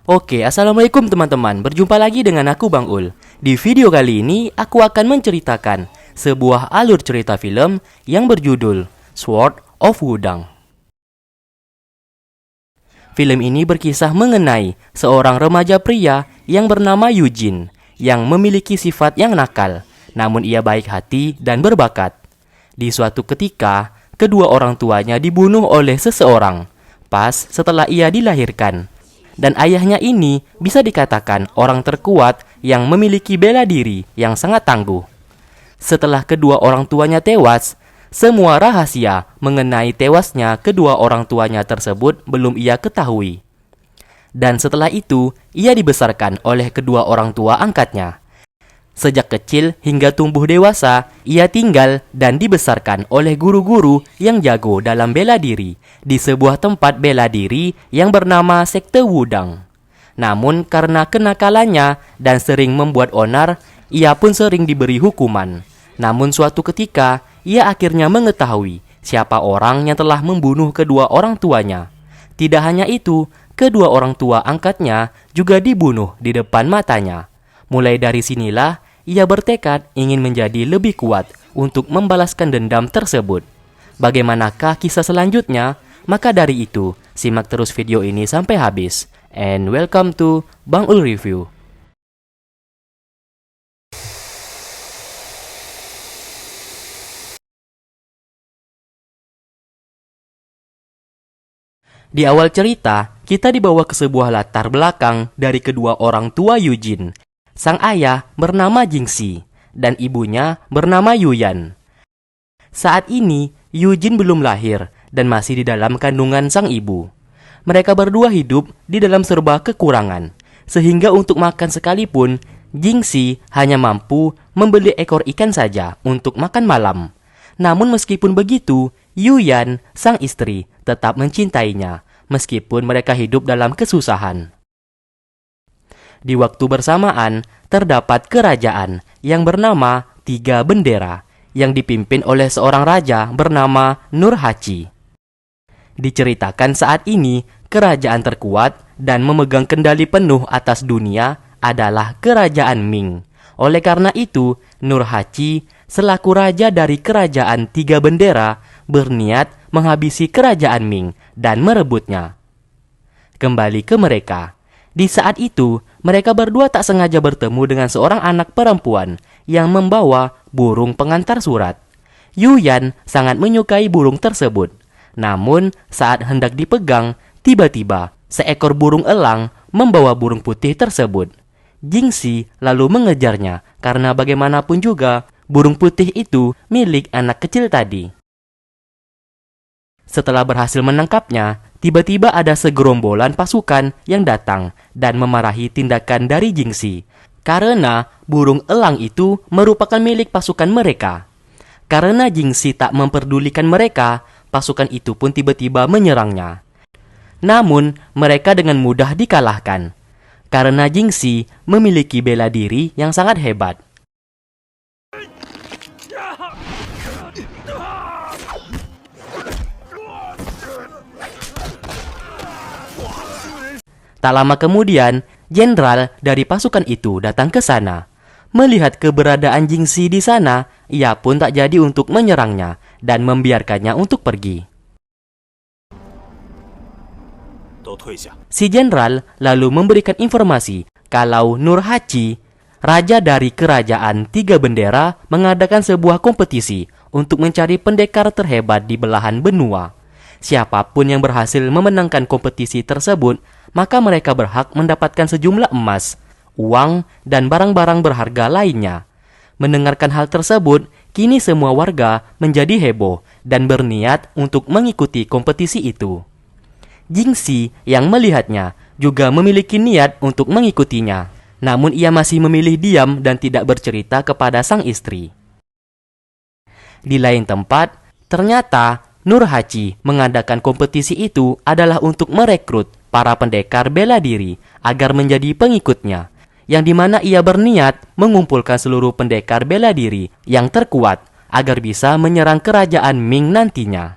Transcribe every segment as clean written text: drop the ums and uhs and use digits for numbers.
Oke, assalamualaikum teman-teman. Berjumpa lagi dengan aku Bang Ul. Di video kali ini, aku akan menceritakan sebuah alur cerita film yang berjudul Sword of Wudang. Film ini berkisah mengenai seorang remaja pria yang bernama Eugene, yang memiliki sifat yang nakal, namun ia baik hati dan berbakat. Di suatu ketika, kedua orang tuanya dibunuh oleh seseorang, pas setelah ia dilahirkan. Dan ayahnya ini bisa dikatakan orang terkuat yang memiliki bela diri yang sangat tangguh. Setelah kedua orang tuanya tewas, semua rahasia mengenai tewasnya kedua orang tuanya tersebut belum ia ketahui. Dan setelah itu, ia dibesarkan oleh kedua orang tua angkatnya. Sejak kecil hingga tumbuh dewasa, ia tinggal dan dibesarkan oleh guru-guru yang jago dalam bela diri di sebuah tempat bela diri yang bernama Sekte Wudang. Namun karena kenakalannya dan sering membuat onar, ia pun sering diberi hukuman. Namun suatu ketika, ia akhirnya mengetahui siapa orang yang telah membunuh kedua orang tuanya. Tidak hanya itu, kedua orang tua angkatnya juga dibunuh di depan matanya. Mulai dari sinilah, ia bertekad ingin menjadi lebih kuat untuk membalaskan dendam tersebut. Bagaimanakah kisah selanjutnya? Maka dari itu, simak terus video ini sampai habis. And welcome to Bang Ul Review. Di awal cerita, kita dibawa ke sebuah latar belakang dari kedua orang tua Eugene. Sang ayah bernama Jingxi dan ibunya bernama Yuyan. Saat ini, Eugene belum lahir dan masih di dalam kandungan sang ibu. Mereka berdua hidup di dalam serba kekurangan, sehingga untuk makan sekalipun, Jingxi hanya mampu membeli ekor ikan saja untuk makan malam. Namun meskipun begitu, Yuyan, sang istri, tetap mencintainya, meskipun mereka hidup dalam kesusahan. Di waktu bersamaan, terdapat kerajaan yang bernama Tiga Bendera yang dipimpin oleh seorang raja bernama Nurhaci. Diceritakan saat ini, kerajaan terkuat dan memegang kendali penuh atas dunia adalah kerajaan Ming. Oleh karena itu, Nurhaci selaku raja dari kerajaan Tiga Bendera berniat menghabisi kerajaan Ming dan merebutnya. Kembali ke mereka. Di saat itu, mereka berdua tak sengaja bertemu dengan seorang anak perempuan yang membawa burung pengantar surat. Yuyan sangat menyukai burung tersebut. Namun, saat hendak dipegang, tiba-tiba seekor burung elang membawa burung putih tersebut. Jingxi lalu mengejarnya karena bagaimanapun juga burung putih itu milik anak kecil tadi. Setelah berhasil menangkapnya, tiba-tiba ada segerombolan pasukan yang datang dan memarahi tindakan dari Jingxi karena burung elang itu merupakan milik pasukan mereka. Karena Jingxi tak memperdulikan mereka, pasukan itu pun tiba-tiba menyerangnya. Namun, mereka dengan mudah dikalahkan karena Jingxi memiliki bela diri yang sangat hebat. Tak lama kemudian, jenderal dari pasukan itu datang ke sana. Melihat keberadaan Jingxi di sana, ia pun tak jadi untuk menyerangnya dan membiarkannya untuk pergi. Si jenderal lalu memberikan informasi kalau Nurhaci, raja dari kerajaan Tiga Bendera, mengadakan sebuah kompetisi untuk mencari pendekar terhebat di belahan benua. Siapapun yang berhasil memenangkan kompetisi tersebut, maka mereka berhak mendapatkan sejumlah emas, uang, dan barang-barang berharga lainnya. Mendengarkan hal tersebut, kini semua warga menjadi heboh dan berniat untuk mengikuti kompetisi itu. Jingxi yang melihatnya juga memiliki niat untuk mengikutinya, namun ia masih memilih diam dan tidak bercerita kepada sang istri. Di lain tempat, ternyata Nurhaci mengadakan kompetisi itu adalah untuk merekrut para pendekar bela diri agar menjadi pengikutnya, yang dimana ia berniat mengumpulkan seluruh pendekar bela diri yang terkuat agar bisa menyerang kerajaan Ming nantinya.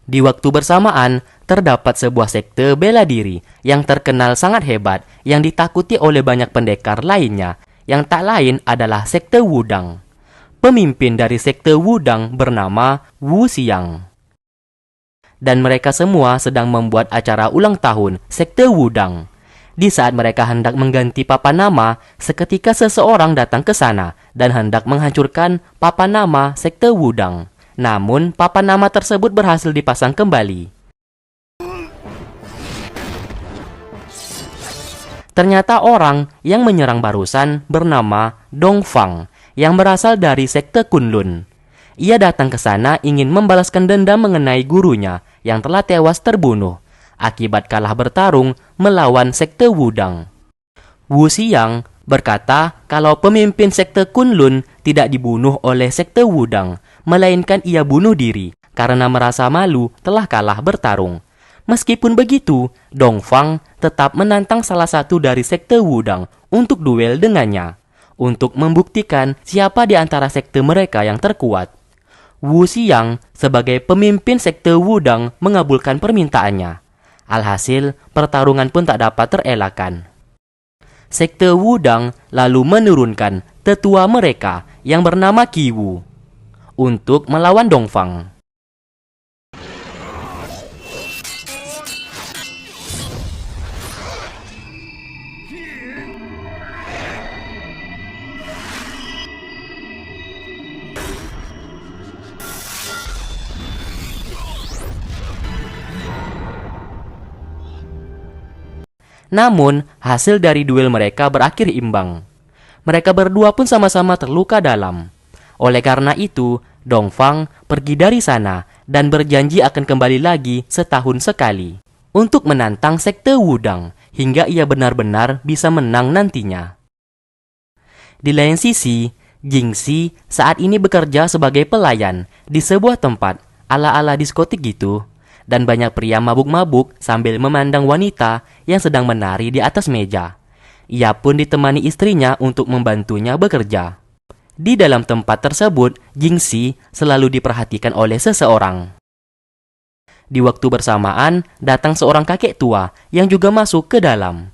Di waktu bersamaan, terdapat sebuah sekte bela diri yang terkenal sangat hebat yang ditakuti oleh banyak pendekar lainnya, yang tak lain adalah sekte Wudang. Pemimpin dari sekte Wudang bernama Wu Xiang. Dan mereka semua sedang membuat acara ulang tahun sekte Wudang. Di saat mereka hendak mengganti papan nama, seketika seseorang datang ke sana dan hendak menghancurkan papan nama sekte Wudang. Namun, papan nama tersebut berhasil dipasang kembali. Ternyata orang yang menyerang barusan bernama Dongfang, yang berasal dari sekte Kunlun. Ia datang ke sana ingin membalaskan dendam mengenai gurunya yang telah tewas terbunuh akibat kalah bertarung melawan sekte Wudang. Wu Xiang berkata kalau pemimpin sekte Kunlun tidak dibunuh oleh sekte Wudang, melainkan ia bunuh diri karena merasa malu telah kalah bertarung. Meskipun begitu, Dongfang tetap menantang salah satu dari sekte Wudang untuk duel dengannya, untuk membuktikan siapa di antara sekte mereka yang terkuat. Wu Xiang sebagai pemimpin sekte Wudang mengabulkan permintaannya. Alhasil, pertarungan pun tak dapat terelakkan. Sekte Wudang lalu menurunkan tetua mereka yang bernama Qiwu untuk melawan Dongfang. Namun, hasil dari duel mereka berakhir imbang. Mereka berdua pun sama-sama terluka dalam. Oleh karena itu, Dongfang pergi dari sana dan berjanji akan kembali lagi setahun sekali untuk menantang sekte Wudang hingga ia benar-benar bisa menang nantinya. Di lain sisi, Jingxi saat ini bekerja sebagai pelayan di sebuah tempat ala-ala diskotik gitu, dan banyak pria mabuk-mabuk sambil memandang wanita yang sedang menari di atas meja. Ia pun ditemani istrinya untuk membantunya bekerja. Di dalam tempat tersebut, Jingxi selalu diperhatikan oleh seseorang. Di waktu bersamaan, datang seorang kakek tua yang juga masuk ke dalam.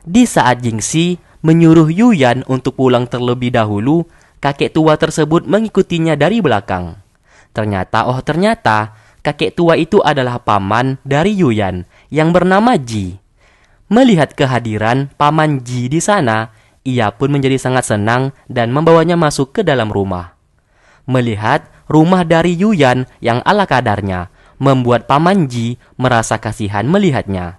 Di saat Jingxi menyuruh Yuyan untuk pulang terlebih dahulu, kakek tua tersebut mengikutinya dari belakang. Ternyata, kakek tua itu adalah paman dari Yuyan yang bernama Ji. Melihat kehadiran paman Ji di sana, ia pun menjadi sangat senang dan membawanya masuk ke dalam rumah. Melihat rumah dari Yuyan yang ala kadarnya, membuat paman Ji merasa kasihan melihatnya.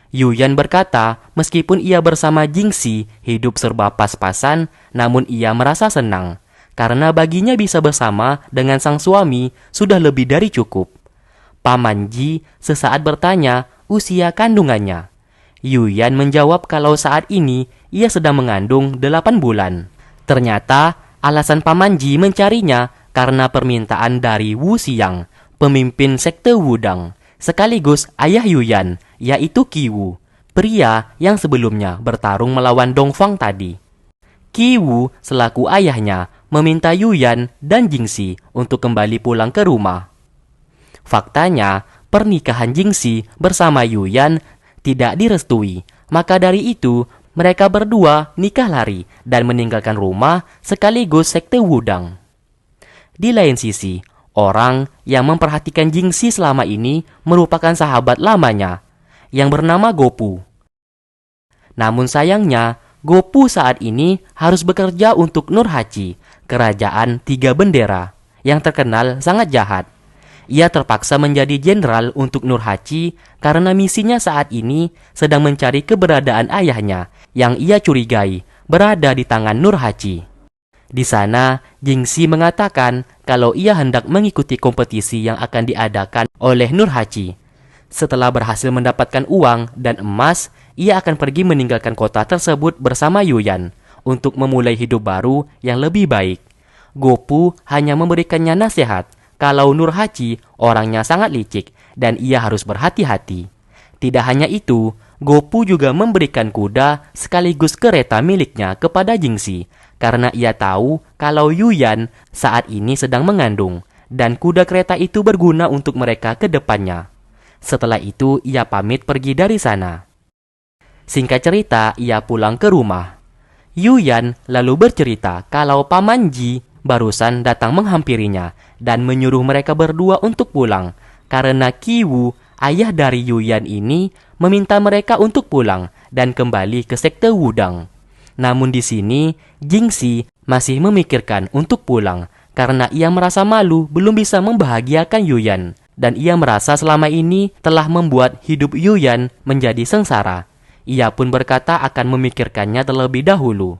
Yuyan berkata, meskipun ia bersama Jingxi hidup serba pas-pasan, namun ia merasa senang, karena baginya bisa bersama dengan sang suami sudah lebih dari cukup. Paman Ji sesaat bertanya usia kandungannya. Yuyan menjawab kalau saat ini ia sedang mengandung 8 bulan. Ternyata alasan Paman Ji mencarinya karena permintaan dari Wu Xiang, pemimpin sekte Wudang, sekaligus ayah Yuyan, yaitu Qiwu, pria yang sebelumnya bertarung melawan Dongfang tadi. Qiwu selaku ayahnya meminta Yuyan dan Jingxi untuk kembali pulang ke rumah. Faktanya, pernikahan Jingxi bersama Yuyan tidak direstui, maka dari itu mereka berdua nikah lari dan meninggalkan rumah sekaligus sekte Wudang. Di lain sisi, orang yang memperhatikan Jingxi selama ini merupakan sahabat lamanya yang bernama Gopu. Namun sayangnya, Gopu saat ini harus bekerja untuk Nurhaci, kerajaan 3 bendera, yang terkenal sangat jahat. Ia terpaksa menjadi jenderal untuk Nurhaci karena misinya saat ini sedang mencari keberadaan ayahnya yang ia curigai berada di tangan Nurhaci. Di sana, Jingxi mengatakan kalau ia hendak mengikuti kompetisi yang akan diadakan oleh Nurhaci. Setelah berhasil mendapatkan uang dan emas, ia akan pergi meninggalkan kota tersebut bersama Yuyan untuk memulai hidup baru yang lebih baik. Gopu hanya memberikannya nasihat kalau Nurhaci orangnya sangat licik dan ia harus berhati-hati. Tidak hanya itu, Gopu juga memberikan kuda sekaligus kereta miliknya kepada Jingxi karena ia tahu kalau Yuyan saat ini sedang mengandung dan kuda kereta itu berguna untuk mereka ke depannya. Setelah itu, ia pamit pergi dari sana. Singkat cerita, ia pulang ke rumah. Yuyan lalu bercerita kalau Paman Ji barusan datang menghampirinya dan menyuruh mereka berdua untuk pulang karena Qiwu, ayah dari Yuyan ini, meminta mereka untuk pulang dan kembali ke sekte Wudang. Namun di sini, Jingxi masih memikirkan untuk pulang karena ia merasa malu belum bisa membahagiakan Yuyan dan ia merasa selama ini telah membuat hidup Yuyan menjadi sengsara. Ia pun berkata akan memikirkannya terlebih dahulu.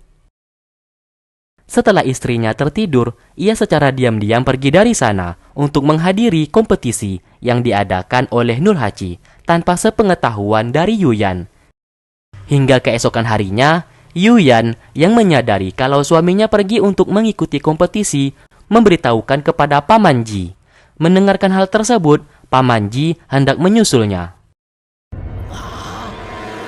Setelah istrinya tertidur, ia secara diam-diam pergi dari sana untuk menghadiri kompetisi yang diadakan oleh Nurhaci tanpa sepengetahuan dari Yuyan. Hingga keesokan harinya, Yuyan yang menyadari kalau suaminya pergi untuk mengikuti kompetisi memberitahukan kepada Paman Ji. Mendengarkan hal tersebut, Paman Ji hendak menyusulnya.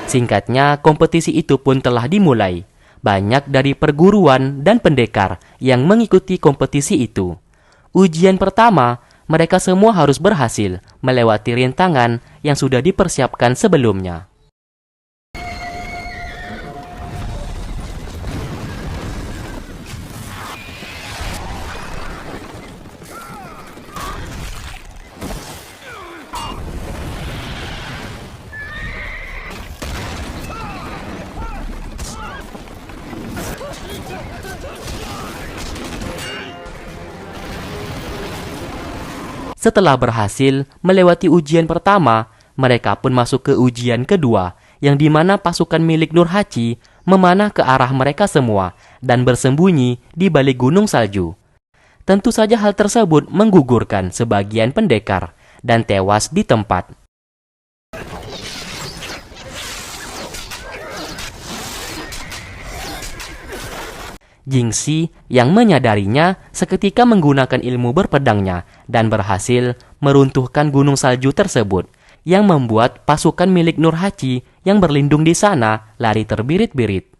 Singkatnya, kompetisi itu pun telah dimulai. Banyak dari perguruan dan pendekar yang mengikuti kompetisi itu. Ujian pertama, mereka semua harus berhasil melewati rintangan yang sudah dipersiapkan sebelumnya. Setelah berhasil melewati ujian pertama, mereka pun masuk ke ujian kedua, yang dimana pasukan milik Nurhaci memanah ke arah mereka semua dan bersembunyi di balik gunung salju. Tentu saja hal tersebut menggugurkan sebagian pendekar dan tewas di tempat. Jingxi yang menyadarinya seketika menggunakan ilmu berpedangnya dan berhasil meruntuhkan gunung salju tersebut yang membuat pasukan milik Nurhaci yang berlindung di sana lari terbirit-birit.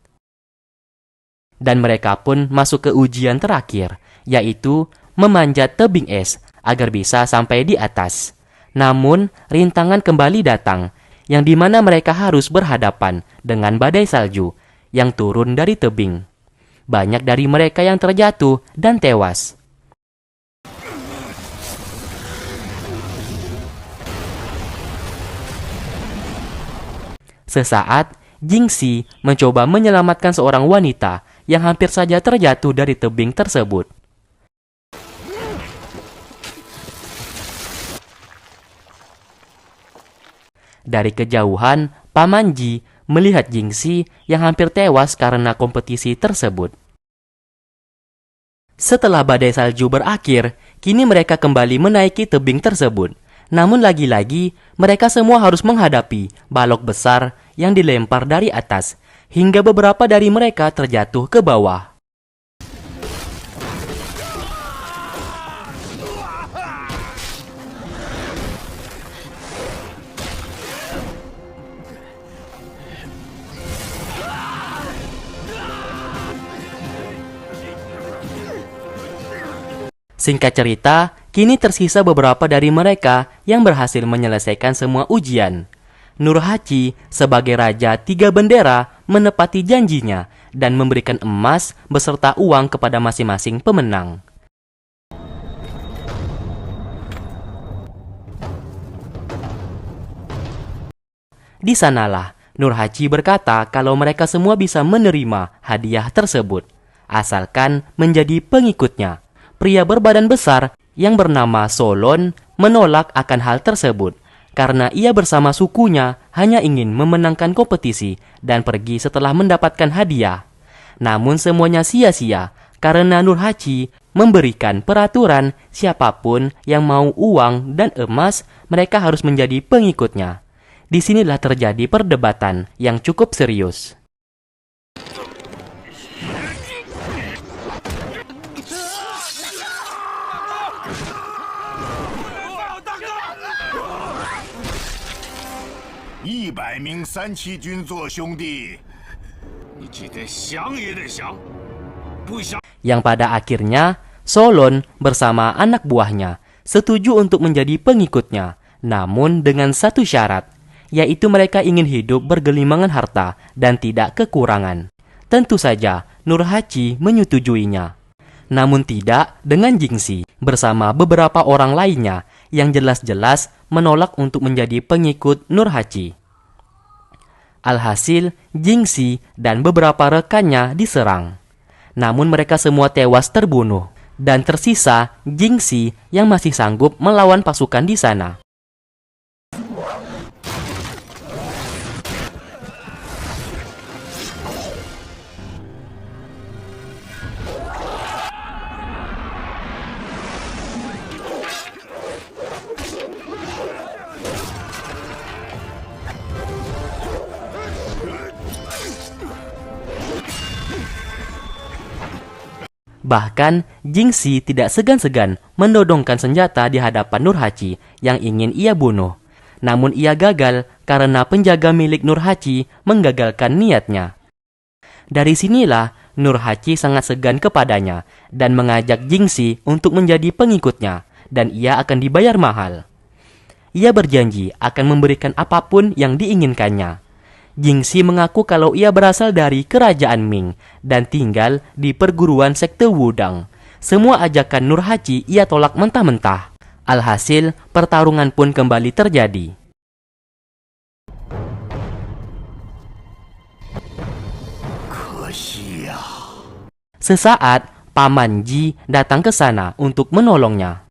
Dan mereka pun masuk ke ujian terakhir, yaitu memanjat tebing es agar bisa sampai di atas. Namun, rintangan kembali datang, yang dimana mereka harus berhadapan dengan badai salju yang turun dari tebing. Banyak dari mereka yang terjatuh dan tewas. Sesaat, Jingxi mencoba menyelamatkan seorang wanita yang hampir saja terjatuh dari tebing tersebut. Dari kejauhan, Paman Ji melihat Jingxi yang hampir tewas karena kompetisi tersebut. Setelah badai salju berakhir, kini mereka kembali menaiki tebing tersebut. Namun lagi-lagi, mereka semua harus menghadapi balok besar yang dilempar dari atas, hingga beberapa dari mereka terjatuh ke bawah. Singkat cerita, kini tersisa beberapa dari mereka yang berhasil menyelesaikan semua ujian. Nurhaci sebagai Raja Tiga Bendera menepati janjinya dan memberikan emas beserta uang kepada masing-masing pemenang. Di sanalah Nurhaci berkata kalau mereka semua bisa menerima hadiah tersebut, asalkan menjadi pengikutnya. Pria berbadan besar yang bernama Solon menolak akan hal tersebut karena ia bersama sukunya hanya ingin memenangkan kompetisi dan pergi setelah mendapatkan hadiah. Namun semuanya sia-sia karena Nurhaci memberikan peraturan siapapun yang mau uang dan emas mereka harus menjadi pengikutnya. Disinilah terjadi perdebatan yang cukup serius. Yang pada akhirnya Solon bersama anak buahnya setuju untuk menjadi pengikutnya, namun dengan satu syarat, yaitu mereka ingin hidup bergelimangan harta dan tidak kekurangan. Tentu saja Nurhaci menyetujuinya, namun tidak dengan Jingxi bersama beberapa orang lainnya yang jelas-jelas menolak untuk menjadi pengikut Nurhaci. Alhasil, Jingxi dan beberapa rekannya diserang. Namun mereka semua tewas terbunuh, dan tersisa Jingxi yang masih sanggup melawan pasukan di sana. Bahkan, Jingxi tidak segan-segan menodongkan senjata di hadapan Nurhaci yang ingin ia bunuh. Namun ia gagal karena penjaga milik Nurhaci menggagalkan niatnya. Dari sinilah Nurhaci sangat segan kepadanya dan mengajak Jingxi untuk menjadi pengikutnya, dan ia akan dibayar mahal. Ia berjanji akan memberikan apapun yang diinginkannya. Jingxi mengaku kalau ia berasal dari kerajaan Ming dan tinggal di perguruan sekte Wudang. Semua ajakan Nurhaci ia tolak mentah-mentah. Alhasil, pertarungan pun kembali terjadi. Sesaat, Paman Ji datang ke sana untuk menolongnya.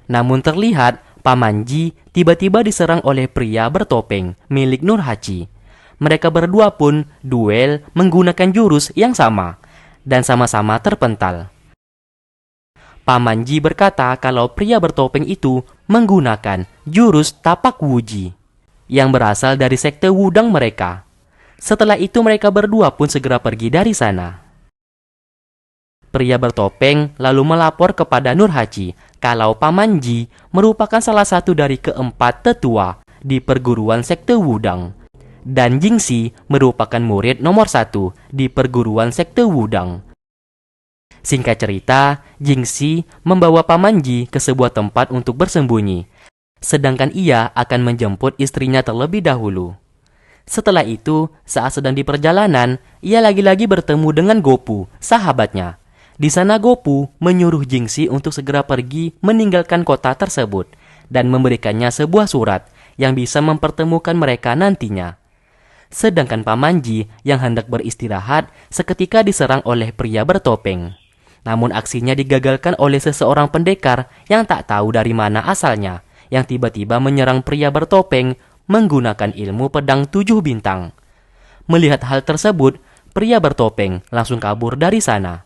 Namun terlihat Paman Ji tiba-tiba diserang oleh pria bertopeng milik Nurhaci. Mereka berdua pun duel menggunakan jurus yang sama dan sama-sama terpental. Paman Ji berkata kalau pria bertopeng itu menggunakan jurus tapak wuji yang berasal dari sekte Wudang mereka. Setelah itu mereka berdua pun segera pergi dari sana. Pria bertopeng lalu melapor kepada Nurhaci kalau Paman Ji merupakan salah satu dari keempat tetua di perguruan sekte Wudang, dan Jingxi merupakan murid nomor 1 di perguruan sekte Wudang. Singkat cerita, Jingxi membawa Paman Ji ke sebuah tempat untuk bersembunyi, sedangkan ia akan menjemput istrinya terlebih dahulu. Setelah itu, saat sedang di perjalanan, ia lagi-lagi bertemu dengan Gopu, sahabatnya. Di sana Gopu menyuruh Jingxi untuk segera pergi meninggalkan kota tersebut dan memberikannya sebuah surat yang bisa mempertemukan mereka nantinya. Sedangkan Paman Ji yang hendak beristirahat seketika diserang oleh pria bertopeng. Namun aksinya digagalkan oleh seseorang pendekar yang tak tahu dari mana asalnya, yang tiba-tiba menyerang pria bertopeng menggunakan ilmu pedang 7 bintang. Melihat hal tersebut, pria bertopeng langsung kabur dari sana.